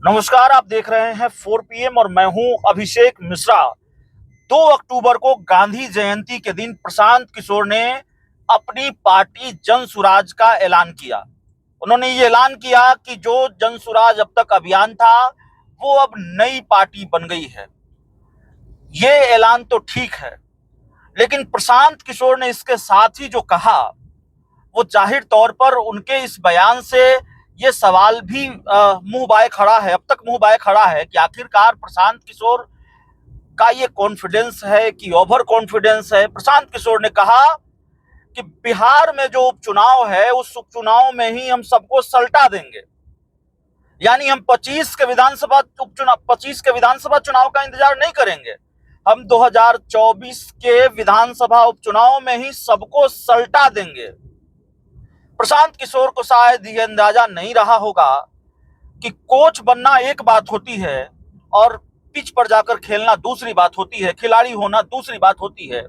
नमस्कार, आप देख रहे हैं 4 PM और मैं हूं अभिषेक मिश्रा। 2 अक्टूबर को गांधी जयंती के दिन प्रशांत किशोर ने अपनी पार्टी जन सुराज का ऐलान किया। उन्होंने ये ऐलान किया कि जो जन सुराज अब तक अभियान था वो अब नई पार्टी बन गई है। ये ऐलान तो ठीक है, लेकिन प्रशांत किशोर ने इसके साथ ही जो कहा वो जाहिर तौर पर उनके इस बयान से ये सवाल भी मुंह बाए खड़ा है, अब तक मुंह बाए खड़ा है कि आखिरकार प्रशांत किशोर का ये कॉन्फिडेंस है कि ओवर कॉन्फिडेंस है। प्रशांत किशोर ने कहा कि बिहार में जो उपचुनाव है उस उपचुनाव में ही हम सबको सल्टा देंगे, यानी हम 25 के विधानसभा चुनाव का इंतजार नहीं करेंगे, हम 2024 के विधानसभा उपचुनाव में ही सबको सल्टा देंगे। प्रशांत किशोर को शायद ये अंदाजा नहीं रहा होगा कि कोच बनना एक बात होती है और पिच पर जाकर खेलना दूसरी बात होती है, खिलाड़ी होना दूसरी बात होती है।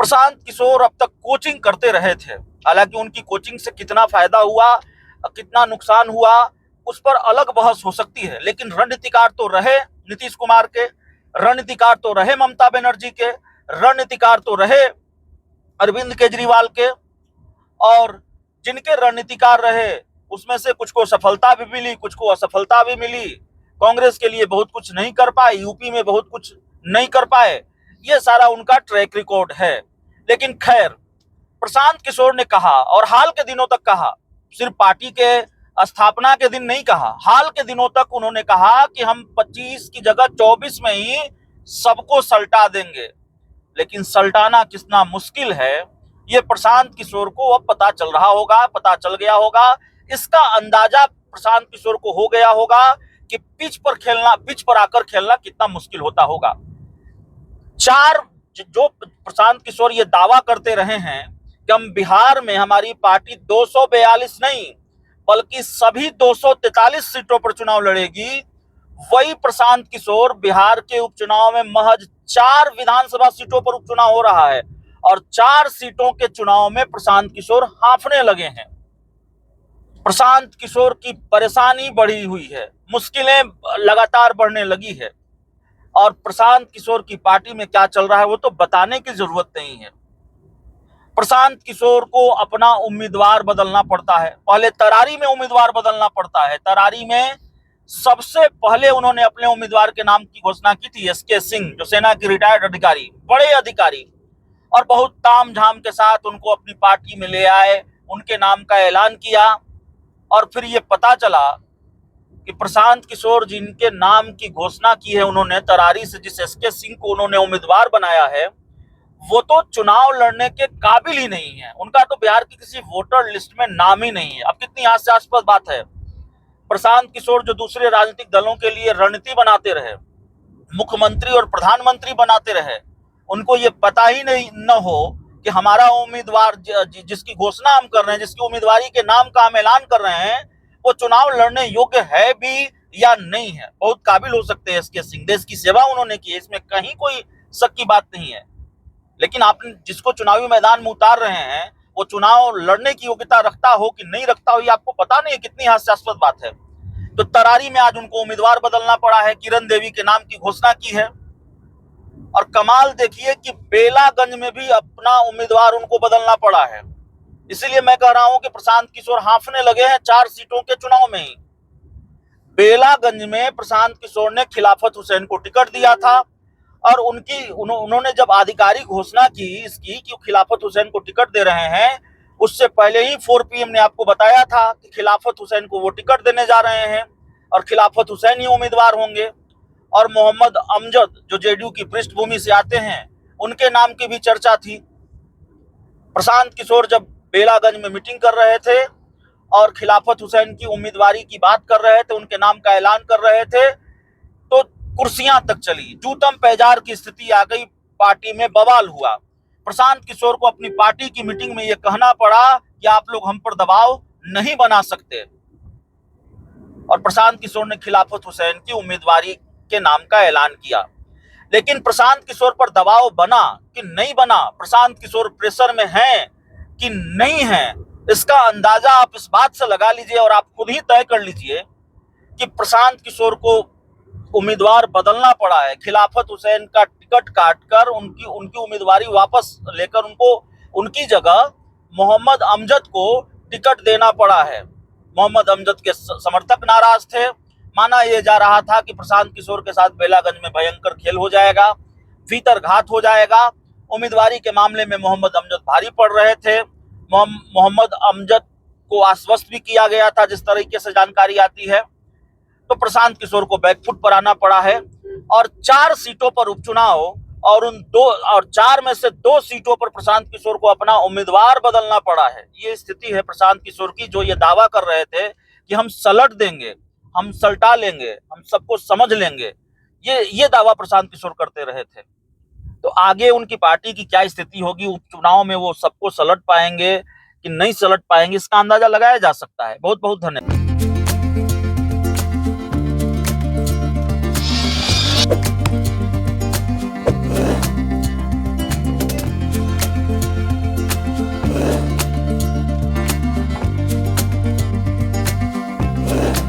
प्रशांत किशोर अब तक कोचिंग करते रहे थे, हालांकि उनकी कोचिंग से कितना फायदा हुआ, कितना नुकसान हुआ, उस पर अलग बहस हो सकती है, लेकिन रणनीतिकार तो रहे नीतीश कुमार के, रणनीतिकार तो रहे ममता बनर्जी के, रणनीतिकार तो रहे अरविंद केजरीवाल के, और जिनके रणनीतिकार रहे उसमें से कुछ को सफलता भी मिली, कुछ को असफलता भी मिली। कांग्रेस के लिए बहुत कुछ नहीं कर पाए, यूपी में बहुत कुछ नहीं कर पाए, ये सारा उनका ट्रैक रिकॉर्ड है। लेकिन खैर, प्रशांत किशोर ने कहा और हाल के दिनों तक कहा, सिर्फ पार्टी के स्थापना के दिन नहीं कहा, हाल के दिनों तक उन्होंने कहा कि हम 25 की जगह 24 में ही सबको सल्टा देंगे। लेकिन सल्टाना कितना मुश्किल है ये प्रशांत किशोर को अब पता चल रहा होगा, पता चल गया होगा। इसका अंदाजा प्रशांत किशोर को हो गया होगा कि पिच पर आकर खेलना कितना मुश्किल होता होगा। जो प्रशांत किशोर ये दावा करते रहे हैं कि हम बिहार में हमारी पार्टी 242 नहीं बल्कि सभी 243 सीटों पर चुनाव लड़ेगी, वही प्रशांत किशोर बिहार के उपचुनाव में महज 4 विधानसभा सीटों पर उपचुनाव हो रहा है और 4 सीटों के चुनाव में प्रशांत किशोर हांफने लगे हैं। प्रशांत किशोर की परेशानी बढ़ी हुई है, मुश्किलें लगातार बढ़ने लगी है, और प्रशांत किशोर की पार्टी में क्या चल रहा है वो तो बताने की जरूरत नहीं है। प्रशांत किशोर को अपना उम्मीदवार बदलना पड़ता है, पहले तरारी में उम्मीदवार बदलना पड़ता है। तरारी में सबसे पहले उन्होंने अपने उम्मीदवार के नाम की घोषणा की थी, एसके सिंह, जो सेना के रिटायर्ड अधिकारी, बड़े अधिकारी, और बहुत ताम झाम के साथ उनको अपनी पार्टी में ले आए, उनके नाम का ऐलान किया, और फिर ये पता चला कि प्रशांत किशोर जिनके नाम की घोषणा की है उन्होंने, तरारी से जिस एसके सिंह को उन्होंने उम्मीदवार बनाया है, वो तो चुनाव लड़ने के काबिल ही नहीं है, उनका तो बिहार की किसी वोटर लिस्ट में नाम ही नहीं है। अब कितनी हास्यास्पद बात है, प्रशांत किशोर जो दूसरे राजनीतिक दलों के लिए रणनीति बनाते रहे, मुख्यमंत्री और प्रधानमंत्री बनाते रहे, उनको ये पता ही नहीं न हो कि हमारा उम्मीदवार जिसकी घोषणा हम कर रहे हैं, जिसकी उम्मीदवारी के नाम का हम ऐलान कर रहे हैं, वो चुनाव लड़ने योग्य है भी या नहीं है। बहुत काबिल हो सकते हैं एसके सिंह, देश की सेवा उन्होंने की है, इसमें कहीं कोई शक की बात नहीं है, लेकिन आप जिसको चुनावी मैदान में उतार रहे हैं वो चुनाव लड़ने की योग्यता रखता हो कि नहीं रखता हो ये आपको पता नहीं है। कितनी हास्यास्पद बात है। तो तरारी में आज उनको उम्मीदवार बदलना पड़ा है, किरण देवी के नाम की घोषणा की है, और कमाल देखिए कि बेलागंज में भी अपना उम्मीदवार उनको बदलना पड़ा है। इसीलिए मैं कह रहा हूं कि प्रशांत किशोर हांफने लगे हैं 4 सीटों के चुनाव में ही। बेलागंज में प्रशांत किशोर ने खिलाफत हुसैन को टिकट दिया था, और उन्होंने जब आधिकारिक घोषणा की इसकी कि खिलाफत हुसैन को टिकट दे रहे हैं, उससे पहले ही 4 PM ने आपको बताया था कि खिलाफत हुसैन को वो टिकट देने जा रहे हैं और खिलाफत हुसैन ही उम्मीदवार होंगे। और मोहम्मद अमजद जो जेडीयू की पृष्ठभूमि से आते हैं, उनके नाम की भी चर्चा थी। प्रशांत किशोर जब बेलागंज में मीटिंग कर रहे थे और खिलाफत हुसैन की उम्मीदवारी की बात कर रहे थे, उनके नाम का ऐलान कर रहे थे, तो कुर्सियां तक चली, जूतम पैजार की स्थिति आ गई, पार्टी में बवाल हुआ। प्रशांत किशोर को अपनी पार्टी की मीटिंग में यह कहना पड़ा कि आप लोग हम पर दबाव नहीं बना सकते, और प्रशांत किशोर ने खिलाफत हुसैन की उम्मीदवारी के नाम का ऐलान किया। लेकिन प्रशांत किशोर पर दबाव बना कि नहीं बना, प्रशांत किशोर प्रेशर में हैं कि नहीं है, इसका अंदाजा आप इस बात से लगा लीजिए और आप खुद ही तय कर लीजिए कि प्रशांत किशोर को उम्मीदवार बदलना पड़ा है। खिलाफत हुसैन का टिकट काटकर उनकी उम्मीदवारी वापस लेकर उनकी जगह मोहम्मद अमजद को टिकट देना पड़ा है। मोहम्मद अमजद के समर्थक नाराज थे। माना यह जा रहा था कि प्रशांत किशोर के साथ बेलागंज में भयंकर खेल हो जाएगा, भीतरघात हो जाएगा। उम्मीदवारी के मामले में मोहम्मद अमजद भारी पड़ रहे थे। मोहम्मद अमजद को आश्वस्त भी किया गया था, जिस तरीके से जानकारी आती है। तो प्रशांत किशोर को बैकफुट पर आना पड़ा है और 4 सीटों पर उपचुनाव और 4 में से 2 सीटों पर प्रशांत किशोर को अपना उम्मीदवार बदलना पड़ा है। ये स्थिति है प्रशांत किशोर की, जो ये दावा कर रहे थे कि हम सलट देंगे, हम सल्टा लेंगे, हम सबको समझ लेंगे। ये दावा प्रशांत किशोर करते रहे थे। तो आगे उनकी पार्टी की क्या स्थिति होगी, उपचुनाव में वो सबको सलट पाएंगे कि नहीं सलट पाएंगे, इसका अंदाजा लगाया जा सकता है। बहुत बहुत धन्यवाद।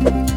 you